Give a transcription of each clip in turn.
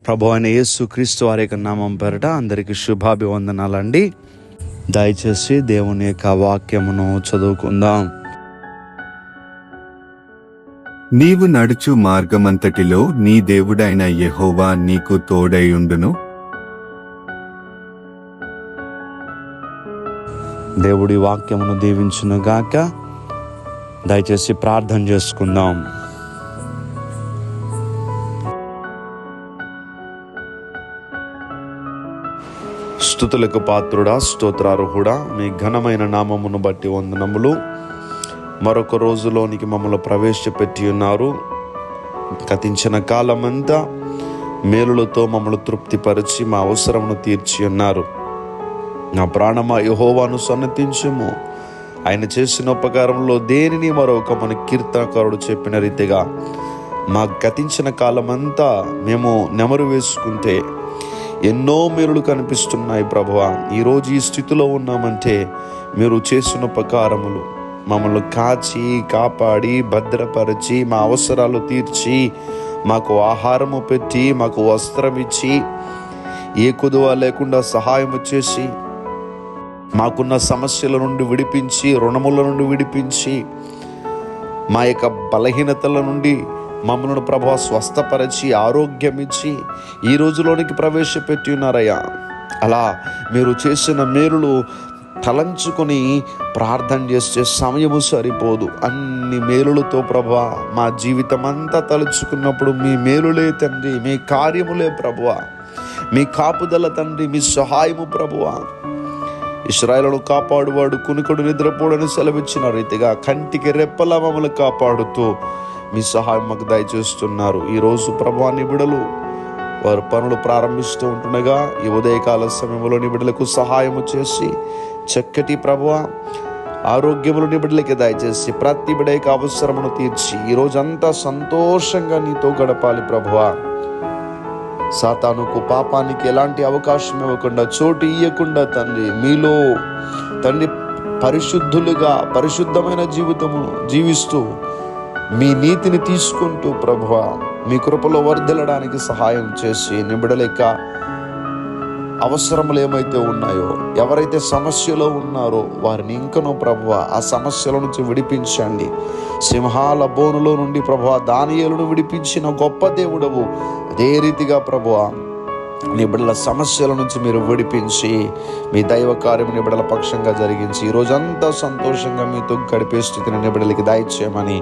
ప్రభు అయిన యేసు క్రీస్తు వారి యొక్క నామం పేరట అందరికీ శుభాభివందనాలండి. దయచేసి దేవుని యొక్క వాక్యమును చదువుకుందాం. నీవు నడుచు మార్గమంతటిలో నీ దేవుడైన యెహోవా నీకు తోడైయుండును. దేవుడి వాక్యమును దీవించునుగాక. దయచేసి ప్రార్థన చేసుకుందాం. స్తుతులకు పాత్రుడా, స్తోత్రార్హుడా, మీ ఘనమైన నామమును బట్టి వందనములు. మరొక రోజులోనికి మమ్మల్ని ప్రవేశపెట్టి ఉన్నారు. గతించిన కాలమంతా మేలులతో మమ్మల్ని తృప్తిపరిచి మా అవసరమును తీర్చి ఉన్నారు. నా ప్రాణమా యెహోవాను సన్నతించుము, ఆయన చేసిన ఉపకారంలో దేనిని మరొక మన కీర్తనకారుడు చెప్పిన రీతిగా మా గతించిన కాలమంతా మేము నెమరు వేసుకుంటే ఎన్నో మేలులు కనిపిస్తున్నాయి. ప్రభువా, ఈరోజు ఈ స్థితిలో ఉన్నామంటే మీరు చేసిన ఉపకారములు, మమ్మల్ని కాచి కాపాడి భద్రపరిచి మా అవసరాలు తీర్చి మాకు ఆహారము పెట్టి మాకు వస్త్రం ఇచ్చి ఏ కొదువ లేకుండా సహాయము చేసి మాకున్న సమస్యల నుండి విడిపించి, రుణముల నుండి విడిపించి, మా యొక్క బలహీనతల నుండి మమ్మల్ని ప్రభువా స్వస్థపరిచి ఆరోగ్యం ఇచ్చి ఈ రోజులోనికి ప్రవేశపెట్టి ఉన్నారయ్యా. అలా మీరు చేసిన మేలులు తలంచుకొని ప్రార్థన చేసే సమయము సరిపోదు. అన్ని మేలులతో ప్రభువా మా జీవితం అంతా తలుచుకున్నప్పుడు మీ మేలులే తండ్రి, మీ కార్యములే ప్రభువా, మీ కాపుదల తండ్రి, మీ సహాయము ప్రభువా. ఇశ్రాయేలును కాపాడువాడు కునుకుడు నిద్రపోడని సెలవిచ్చిన రీతిగా కంటికి రెప్పలా మమ్మల్ని కాపాడుతూ మీ సహాయం మాకు దయచేస్తున్నారు. ఈరోజు ప్రభువా నీ బిడ్డలు వారు పనులు ప్రారంభిస్తూ ఉంటుండగా ఈ ఉదయకాల సమయంలో నీ బిడ్డలకు సహాయము చేసి చక్కటి ప్రభువా ఆరోగ్యములు నీ బిడ్డలకి దయచేసి ప్రతి బిడ్డ యొక్క అవసరమును తీర్చి ఈరోజంతా సంతోషంగా నీతో గడపాలి ప్రభువా. సాతానుకు పాపానికి ఎలాంటి అవకాశం ఇవ్వకుండా, చోటు ఇవ్వకుండా తండ్రి మీలో తండ్రి పరిశుద్ధులుగా పరిశుద్ధమైన జీవితము జీవిస్తూ మీ నీతిని తీసుకుంటూ ప్రభువా మీ కృపలో వర్ధిల్లడానికి సహాయం చేసి నిబిడల యొక్క అవసరములు ఏమైతే ఉన్నాయో, ఎవరైతే సమస్యలో ఉన్నారో వారిని ఇంకనూ ప్రభువా ఆ సమస్యల నుంచి విడిపించండి. సింహాల బోనులో నుండి ప్రభువా దానియేలును విడిపించిన గొప్ప దేవుడవు. అదే రీతిగా ప్రభువా నీ బిడ్డల సమస్యల నుంచి మీరు విడిపించి మీ దైవ కార్యం నీ బిడ్డల పక్షంగా జరిగించి ఈరోజంతా సంతోషంగా మీతో గడిపే స్థితిని నీ బిడ్డలకి దయచేయమని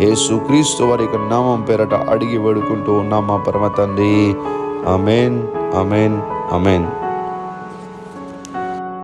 యేసుక్రీస్తు వారి యొక్క నామం పేరట అడిగి వేడుకుంటూ ఉన్నాం మా పరమ తండ్రి. ఆమేన్, ఆమేన్, ఆమేన్.